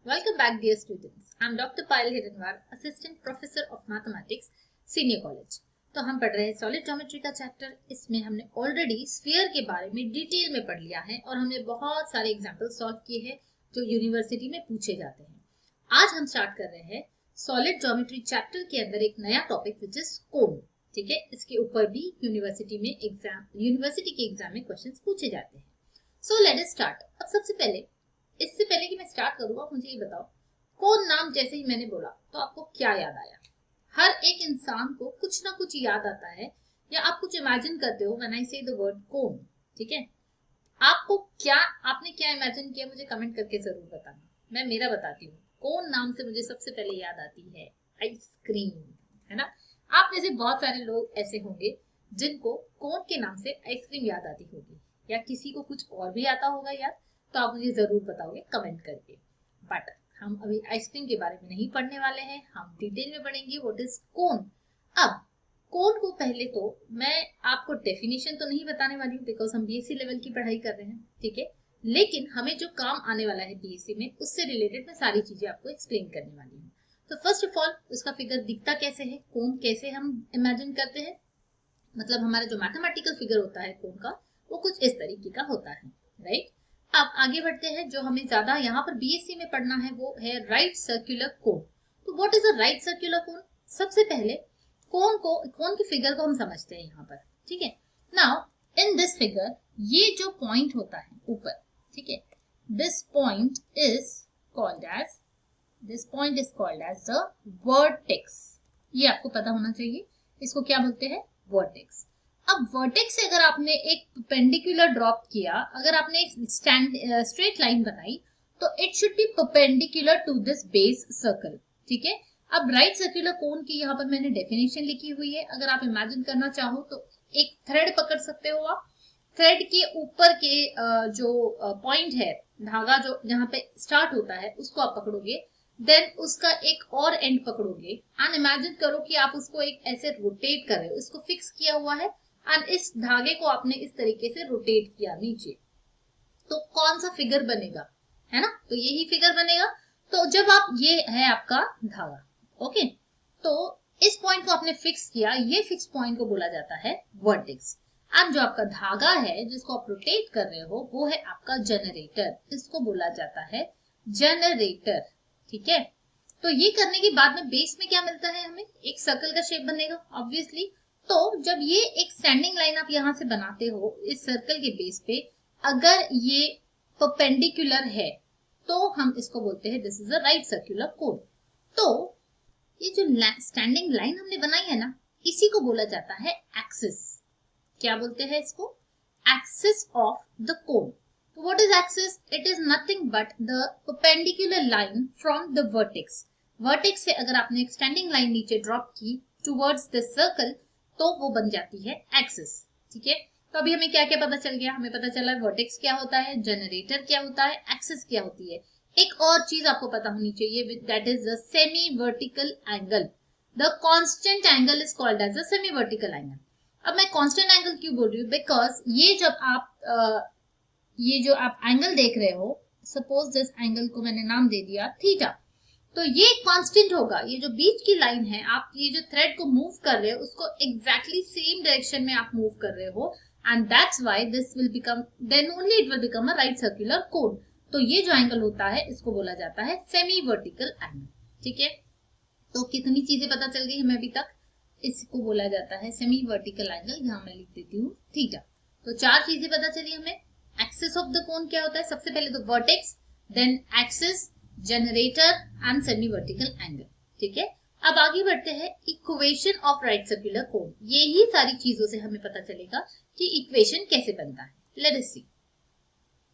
Welcome back, dear students. I'm Dr. Payal Hiranwar, Assistant Professor of Mathematics, Senior College. तो हम पढ़ रहे हैं सॉलिड ज्योमेट्री का चैप्टर। इसमें हमने ऑलरेडी स्फीयर के बारे में डिटेल में पढ़ लिया है और हमने बहुत सारे एग्जाम्पल सॉल्व किए हैं जो यूनिवर्सिटी में पूछे जाते हैं। आज हम स्टार्ट कर रहे हैं सॉलिड ज्योमेट्री चैप्टर के अंदर एक नया टॉपिक विच इज कोन। ठीक है, इसके ऊपर भी यूनिवर्सिटी के एग्जाम में क्वेश्चंस पूछे जाते हैं। So let us start. अब सबसे पहले, इससे पहले कि मैं स्टार्ट करूँ, मुझे ये बताओ, कोन नाम जैसे ही मैंने बोला तो आपको क्या याद आया? हर एक इंसान को कुछ ना कुछ याद आता है या आप कुछ इमेजिन करते हो व्हेन आई से द वर्ड कोन। ठीक है, आपने क्या इमेजिन किया, मुझे कमेंट करके जरूर बताना। मैं मेरा बताती हूँ। कोन नाम से मुझे सबसे पहले याद आती है आइसक्रीम, है ना। आप में से बहुत सारे लोग ऐसे होंगे जिनको कोन के नाम से आइसक्रीम याद आती होगी, या किसी को कुछ और भी आता होगा याद, तो आप मुझे जरूर बताओगे कमेंट करके। बट हम अभी आइसक्रीम के बारे में नहीं पढ़ने वाले हैं, हम डिटेल में पढ़ेंगे व्हाट इज कोन। अब कोन को पहले तो मैं आपको डेफिनेशन तो नहीं बताने वाली हूँ बिकॉज हम बीएससी लेवल की पढ़ाई कर रहे हैं। ठीक है, लेकिन हमें जो काम आने वाला है बीएससी में उससे रिलेटेड मैं सारी चीजें आपको एक्सप्लेन करने वाली हूँ। तो फर्स्ट ऑफ ऑल उसका फिगर दिखता कैसे है, कोन कैसे हम इमेजिन करते हैं, मतलब हमारा जो मैथमेटिकल फिगर होता है कोन का वो कुछ इस तरीके का होता है, राइट। अब आगे बढ़ते हैं। जो हमें ज्यादा यहाँ पर बीएससी में पढ़ना है वो है राइट सर्कुलर कोन। तो what is a right circular cone? सबसे पहले कोन की फिगर को हम समझते हैं यहाँ पर। ठीक है, नाउ इन दिस फिगर ये जो पॉइंट होता है ऊपर, ठीक है, this point is called as the vertex. ये आपको पता होना चाहिए, इसको क्या बोलते हैं? वर्टेक्स। अब वर्टेक्स से अगर आपने एक परपेंडिकुलर ड्रॉप किया, अगर आपने एक स्ट्रेट लाइन बनाई, तो it should be perpendicular to this base circle. ठीक है, अब राइट सर्कुलर कोन की यहाँ पर मैंने डेफिनेशन लिखी हुई है। अगर आप इमेजिन करना चाहो तो एक थ्रेड पकड़ सकते हो आप। थ्रेड के ऊपर के जो पॉइंट है, धागा जो जहाँ पे स्टार्ट होता है उसको आप पकड़ोगे, देन उसका एक और एंड पकड़ोगे एंड इमेजिन करो कि आप उसको एक ऐसे रोटेट कर रहे हो, इसको फिक्स किया हुआ है एंड इस धागे को आपने इस तरीके से रोटेट किया नीचे, तो कौन सा फिगर बनेगा? है ना, तो यही फिगर बनेगा। तो जब आप, ये है आपका धागा, ओके, तो इस पॉइंट को आपने फिक्स किया, ये फिक्स पॉइंट को बोला जाता है वर्टेक्स। अब जो आपका धागा है जिसको आप रोटेट कर रहे हो वो है आपका जनरेटर, इसको बोला जाता है जनरेटर। ठीक है, तो ये करने के बाद में बेस में क्या मिलता है? हमें एक सर्कल का शेप बनेगा ऑब्वियसली। तो जब ये एक स्टैंडिंग लाइन आप यहां से बनाते हो इस सर्कल के बेस पे, अगर ये परपेंडिकुलर है तो हम इसको बोलते हैं this is a right circular cone. तो ये जो स्टैंडिंग लाइन हमने बनाई है ना, इसी को बोला जाता है एक्सिस। क्या बोलते हैं इसको? Axis of the cone. So what is axis? It is nothing but the perpendicular line from the vertex. Vertex से अगर आपने एक स्टैंडिंग लाइन नीचे ड्रॉप की towards the circle तो वो बन जाती है एक्सिस। ठीक है, तो अभी हमें क्या क्या पता चल गया? हमें पता चला वर्टेक्स क्या होता है, जनरेटर क्या होता है, एक्सिस क्या होती है। एक और चीज आपको पता होनी चाहिए, that is the semi vertical angle. The constant angle is called as the semi vertical angle. अब मैं कांस्टेंट एंगल क्यों बोल रही हूँ? बिकॉज ये जो आप एंगल देख रहे हो, सपोज दिस एंगल को मैंने नाम दे दिया थीटा, तो ये कांस्टेंट होगा। ये जो बीच की लाइन है, आप ये जो थ्रेड को मूव कर रहे हो उसको एग्जैक्टली सेम डायरेक्शन में आप मूव कर रहे हो and that's why this will become, then only it will become a right circular cone. तो ये जो एंगल होता है इसको बोला जाता है सेमी वर्टिकल एंगल। ठीक है, तो कितनी चीजें पता चल गई हमें अभी तक? इसको बोला जाता है सेमी वर्टिकल एंगल, यहाँ मैं लिख देती हूँ थीटा। तो 4 चीजें पता चली हमें। एक्सिस ऑफ द कोन क्या होता है? सबसे पहले तो vertex, then axis, generator and semi vertical angle. ठीक है, अब आगे बढ़ते हैं। Equation of right circular cone, यही सारी चीजों से हमें पता चलेगा कि इक्वेशन कैसे बनता है। लेट अस सी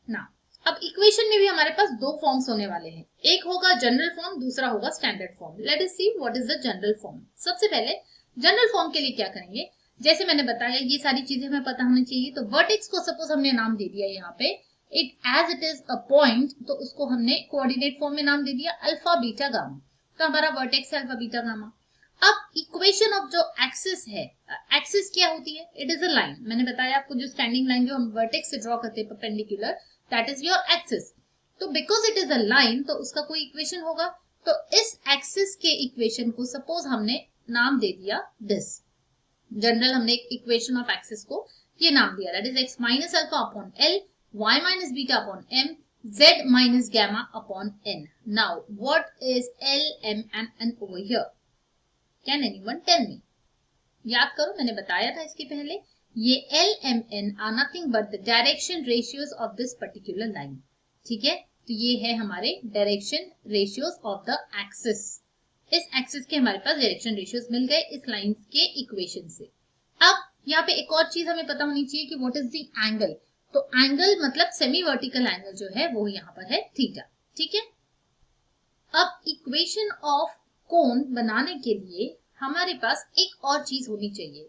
नाउ। अब इक्वेशन में भी हमारे पास 2 फॉर्म्स होने वाले हैं, एक होगा जनरल फॉर्म, दूसरा होगा standard form. Late us see what is the general form. सबसे पहले जनरल फॉर्म के लिए क्या करेंगे? जैसे मैंने बताया ये सारी चीजें हमें पता होनी चाहिए। तो वर्टेक्स को सपोज हमने नाम दे दिया यहाँ पे, it as it is a point, तो उसको हमने कोऑर्डिनेट फॉर्म में नाम दे दिया अल्फा बीटा गामा। तो हमारा वर्टेक्स है अल्फा बीटा गामा। अब इक्वेशन ऑफ जो एक्सिस है, एक्सिस क्या होती है? It is a line. मैंने बताया आपको, जो स्टैंडिंग लाइन जो हम वर्टेक्स से ड्रॉ करते हैं perpendicular, that is your axis. तो because it is a line तो उसका कोई इक्वेशन होगा, तो इस एक्सिस के इक्वेशन को सपोज हमने नाम दे दिया दिस, जनरल हमने एक इक्वेशन ऑफ एक्सिस को ये नाम दिया, that is x minus alpha upon l, y minus beta upon m, z minus gamma upon n. Now, what is L, M and N over here? Can anyone tell me? याद करो, मैंने बताया था इसके पहले, ये L, M, N are nothing but the direction ratios of this particular line. ठीक है, तो ये है हमारे direction ratios of the axis. इस एक्सिस के हमारे पास डायरेक्शन रेशियोज मिल गए इस लाइन के इक्वेशन से। अब यहाँ पे एक और चीज हमें पता होनी चाहिए कि व्हाट इज द एंगल। तो एंगल मतलब सेमी वर्टिकल एंगल जो है वो यहाँ पर है थीटा। ठीक है, अब इक्वेशन ऑफ कोन बनाने के लिए हमारे पास एक और चीज होनी चाहिए।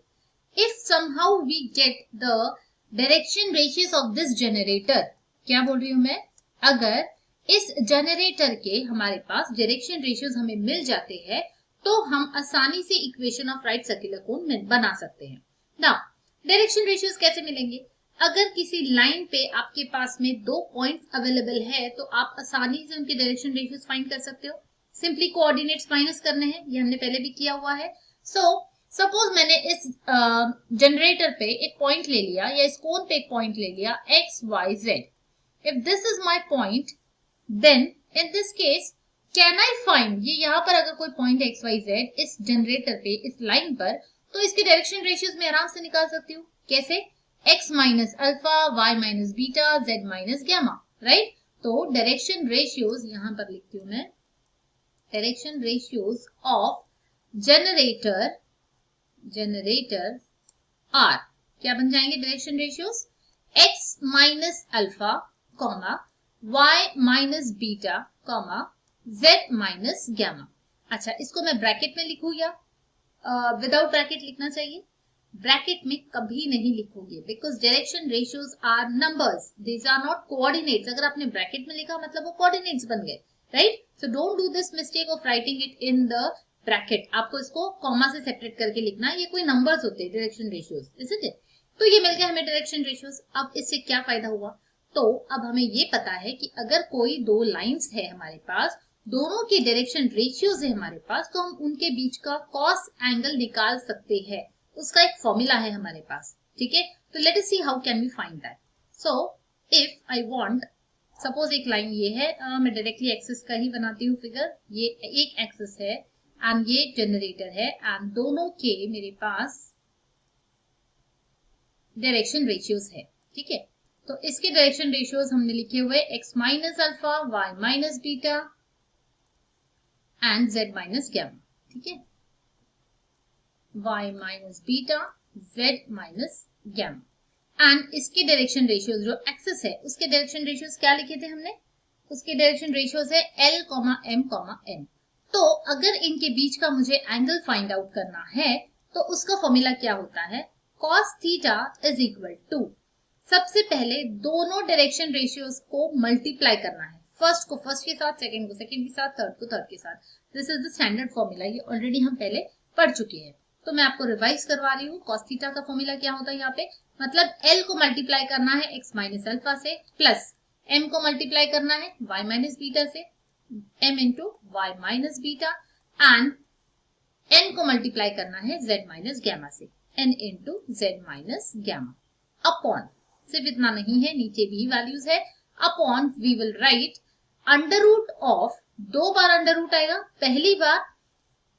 If somehow we get the direction ratios of this generator, क्या बोल रही हूं मैं, अगर इस जनरेटर के हमारे पास डायरेक्शन रेशियोज हमें मिल जाते हैं तो हम आसानी से इक्वेशन ऑफ राइट सर्कुलर कोन बना सकते हैं। नाउ डायरेक्शन रेशियोज कैसे मिलेंगे? अगर किसी लाइन पे आपके पास में दो पॉइंट्स अवेलेबल है तो आप आसानी से उनके डायरेक्शन रेशियोज फाइंड कर सकते हो। सिंपली कोऑर्डिनेट्स माइनस करने हैं, ये हमने पहले भी किया हुआ है। सपोज मैंने इस जनरेटर पे एक पॉइंट ले लिया या इस कोन पे एक पॉइंट ले लिया x y z. If this is my point then in this case can I find, ये यहाँ पर अगर कोई पॉइंट एक्स वाई जेड इस जनरेटर पे इस लाइन पर, तो इसके डायरेक्शन रेशियोज में आराम से निकाल सकती हूँ। कैसे? x minus alpha, y minus beta, z minus gamma, right. तो डायरेक्शन रेशियोज यहां पर लिखती हूं मैं, direction ratios of generator are क्या बन जाएंगे direction ratios? x minus alpha comma y minus beta comma z minus gamma. अच्छा, इसको मैं ब्रैकेट में लिखूं या विदाउट ब्रैकेट लिखना चाहिए? ब्रैकेट में कभी नहीं लिखोगे because direction ratios are numbers, these are not coordinates. अगर आपने ब्रैकेट में लिखा मतलब वो कोऑर्डिनेट्स बन गए, right. So don't do this mistake of writing it in the bracket. आपको इसको कॉमा से सेपरेट करके लिखना है, ये कोई नंबर्स होते हैं डायरेक्शन रेशियोज, इजंट इट? तो ये मिल गया हमें डायरेक्शन रेशियोज। अब इससे क्या फायदा हुआ? तो अब हमें ये पता है कि अगर कोई दो लाइंस है हमारे पास, दोनों के डायरेक्शन रेशियोज है हमारे पास, तो हम उनके बीच का कॉस एंगल निकाल सकते हैं। उसका एक फॉर्मूला है हमारे पास। ठीक है, तो let us see how can we find that. So if I want, suppose एक लाइन ये है, मैं डायरेक्टली एक्सिस का ही बनाती हूँ फिगर। ये एक एक्सिस है एंड ये जनरेटर है एंड दोनों के मेरे पास डायरेक्शन रेशियोज है। ठीक है, तो इसके डायरेक्शन रेशियोज हमने लिखे हुए x minus alpha, y minus beta and z minus gamma. ठीक है, y minus beta, z minus gamma. And इसके डायरेक्शन रेशियोज जो एक्सिस है उसके डायरेक्शन रेशियोज क्या लिखे थे हमने? उसके डायरेक्शन रेशियोज है l, m, n। तो अगर इनके बीच का मुझे एंगल फाइंड आउट करना है तो उसका फॉर्मूला क्या होता है? cos theta is equal to, सबसे पहले दोनों डायरेक्शन रेशियोज को मल्टीप्लाई करना है। फर्स्ट को फर्स्ट के साथ, सेकंड को सेकंड के साथ, थर्ड को थर्ड के साथ। This is the standard formula, ये ऑलरेडी हम पहले पढ़ चुके हैं, तो मैं आपको रिवाइज करवा रही हूँ। cos थीटा का फॉर्मूला क्या होता है यहाँ पे? मतलब l को मल्टीप्लाई करना है x माइनस अल्फा से, प्लस m को मल्टीप्लाई करना है y माइनस बीटा से, m into y minus beta, and n को मल्टीप्लाई करना है z माइनस गैमा से, n into z minus gamma, upon, सिर्फ इतना नहीं है, नीचे भी वैल्यूज है, upon we will write under root of, दो बार अंडर रूट आएगा। पहली बार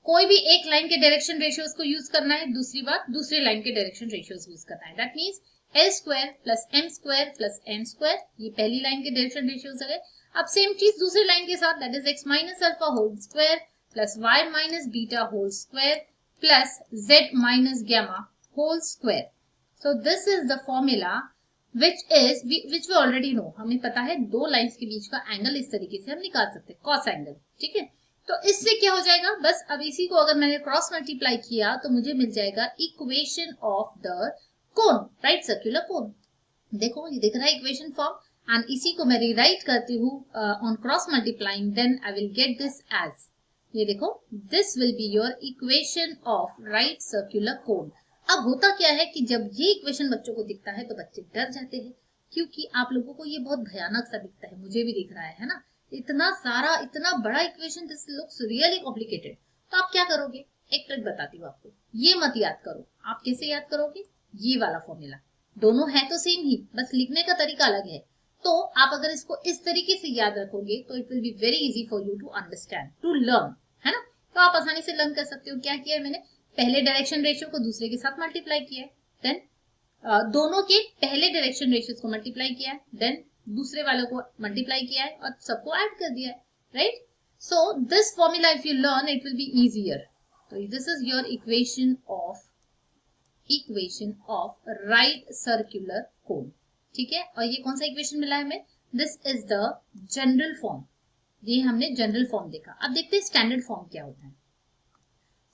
कोई भी एक लाइन के डायरेक्शन रेशियोज को यूज करना है, दूसरी बार दूसरे लाइन के डायरेक्शन रेशियोज यूज करना है। That means l square plus m square plus n square, ये पहली लाइन के डायरेक्शन रेशियोज है। अब सेम चीज दूसरी लाइन के साथ, that is x minus alpha whole square plus y minus beta whole square plus z minus gamma whole square. So this is the formula which we already know. हमें पता है दो लाइन्स के बीच का एंगल इस तरीके से हम निकाल सकते हैं, कॉस एंगल। ठीक है, तो इससे क्या हो जाएगा? बस अब इसी को अगर मैंने क्रॉस मल्टीप्लाई किया तो मुझे मिल जाएगा equation of the cone, right circular कोन। देखो ये दिख रहा है इक्वेशन फॉर्म, एंड इसी को मैं रीराइट करती हूँ on cross multiplying, then I will get this as, ये देखो, this will be your equation of right circular cone. अब होता क्या है कि जब ये इक्वेशन बच्चों को दिखता है तो बच्चे डर जाते हैं, क्योंकि आप लोगों को ये बहुत भयानक सा दिखता है, मुझे भी दिख रहा है ना, इतना सारा इतना बड़ा equation, this looks really complicated. तो आप क्या करोगे, एक ट्रिक बताती हूँ आपको, ये मत याद करो। आप कैसे याद करोगे, ये वाला फॉर्मूला, दोनों है तो सेम ही, बस लिखने का तरीका अलग है। तो आप अगर इसको इस तरीके से याद रखोगे तो it will be very easy for you to understand, to learn, है ना। तो आप आसानी से लर्न कर सकते हो। क्या किया है मैंने, पहले डायरेक्शन रेशियो को दूसरे के साथ मल्टीप्लाई किया है, देन दोनों के पहले डायरेक्शन रेशियोज को मल्टीप्लाई किया है, देन दूसरे वालों को मल्टीप्लाई किया है और सबको ऐड कर दिया है, right. So this formula if you learn it will be easier. तो this is your equation of right circular cone, ठीक है। और ये कौन सा इक्वेशन मिला है हमें, this is the general form, ये हमने जनरल फॉर्म देखा। अब देखते हैं स्टैंडर्ड फॉर्म क्या होता है।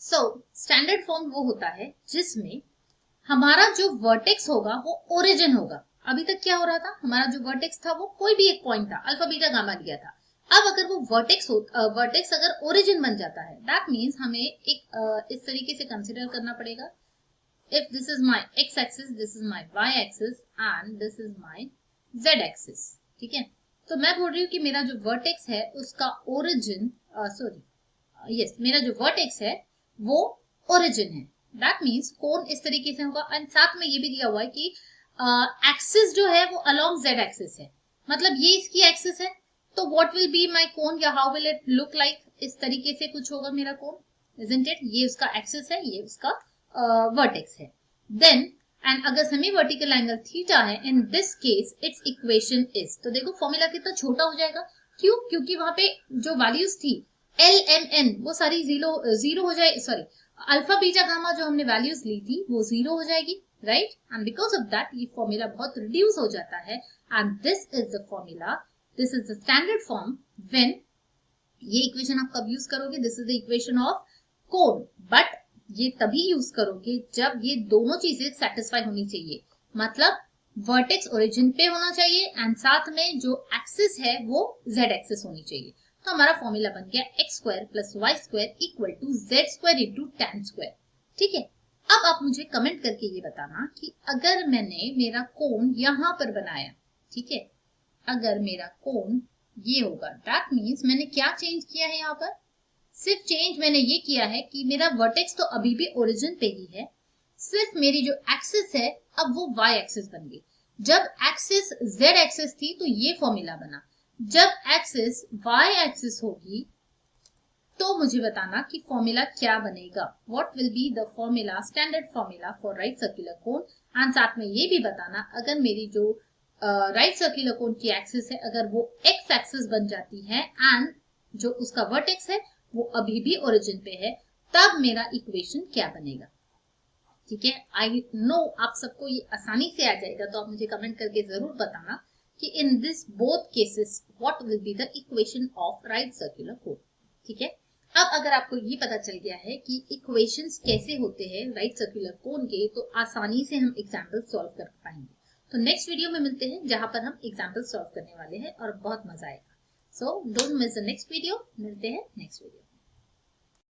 सो स्टैंडर्ड फॉर्म वो होता है जिसमें हमारा जो वर्टेक्स होगा वो ओरिजिन होगा। अभी तक क्या हो रहा था, हमारा जो वर्टेक्स था वो कोई भी एक पॉइंट था, अल्फा बीटा गामा लिया था। अब अगर वो वर्टेक्स अगर ओरिजिन बन जाता है, दैट मीन्स हमें एक इस तरीके से कंसिडर करना पड़ेगा, if this is my x axis, this is my y axis and this is my z axis, ठीक है। तो मैं बोल रही हूँ कि मेरा जो वर्टेक्स है उसका ओरिजिन मेरा जो वर्टेक्स है वो ओरिजिन है, दैट मीन्स कोन इस तरीके से होगा। एंड साथ में ये भी दिया हुआ है कि एक्सिस जो है वो अलोंग z एक्सिस है, मतलब ये इसकी एक्सिस है। तो व्हाट विल बी माय कोन, या how will it look like, इस तरीके से कुछ होगा मेरा कोन, इजंट इट। ये उसका एक्सिस है, ये उसका वर्टेक्स है। देन एंड अगर सेमी वर्टिकल एंगल थीटा है, इन this case it's equation is, तो देखो फॉर्मूला कितना छोटा हो जाएगा, क्यों, क्योंकि वहां पे जो वैल्यूज थी एल एम एन वो सारी जीरो हो जाए, सॉरी अल्फा बीटा गामा जो हमने वैल्यूज ली थी वो जीरो हो जाएगी, right. And because of that ये फॉर्मूला बहुत रिड्यूस हो जाता है। And this is the formula, this is the standard form when ये इक्वेशन आप कब यूज करोगे, this is the equation of cone. But ये तभी यूज करोगे जब ये दोनों चीजें सेटिस्फाई होनी चाहिए, मतलब वर्टेक्स ओरिजिन पे होना चाहिए एंड साथ में जो एक्सिस है वो जेड एक्सिस होनी चाहिए। तो हमारा फॉर्मूला बन गया x square plus y square equal to z square into tan square, ठीक है। अब आप मुझे कमेंट करके ये बताना कि अगर मैंने मेरा कोन यहां पर बनाया, ठीक है, अगर मेरा कोन ये होगा, दैट मीन्स मैंने क्या चेंज किया है यहाँ पर, सिर्फ चेंज मैंने ये किया है कि मेरा वर्टेक्स तो अभी भी ओरिजिन पे ही है, सिर्फ मेरी जो एक्सिस है अब वो y एक्सिस बन गई। जब एक्सिस z एक्सिस थी तो ये फॉर्मूला बना, जब एक्सिस y एक्सिस होगी तो मुझे बताना कि फॉर्मूला क्या बनेगा, what will be the formula, standard formula for right circular cone. And साथ में ये भी बताना अगर मेरी जो राइट सर्कुलर कोन की एक्सिस है अगर वो x एक्सिस बन जाती है एंड जो उसका वर्टेक्स है वो अभी भी ओरिजिन पे है, तब मेरा इक्वेशन क्या बनेगा, ठीक है। आई नो आप सबको ये आसानी से आ जाएगा, तो आप मुझे कमेंट करके जरूर बताना कि in this both cases what will be the equation of right circular cone, ठीक है। अब अगर आपको ये पता चल गया है कि इक्वेशंस कैसे होते हैं राइट सर्कुलर कोन के, तो आसानी से हम एग्जाम्पल सॉल्व कर पाएंगे। तो नेक्स्ट वीडियो में मिलते हैं जहां पर हम एग्जाम्पल सॉल्व करने वाले हैं और बहुत मजा आएगा। So don't miss the next video. मिलते हैं next video.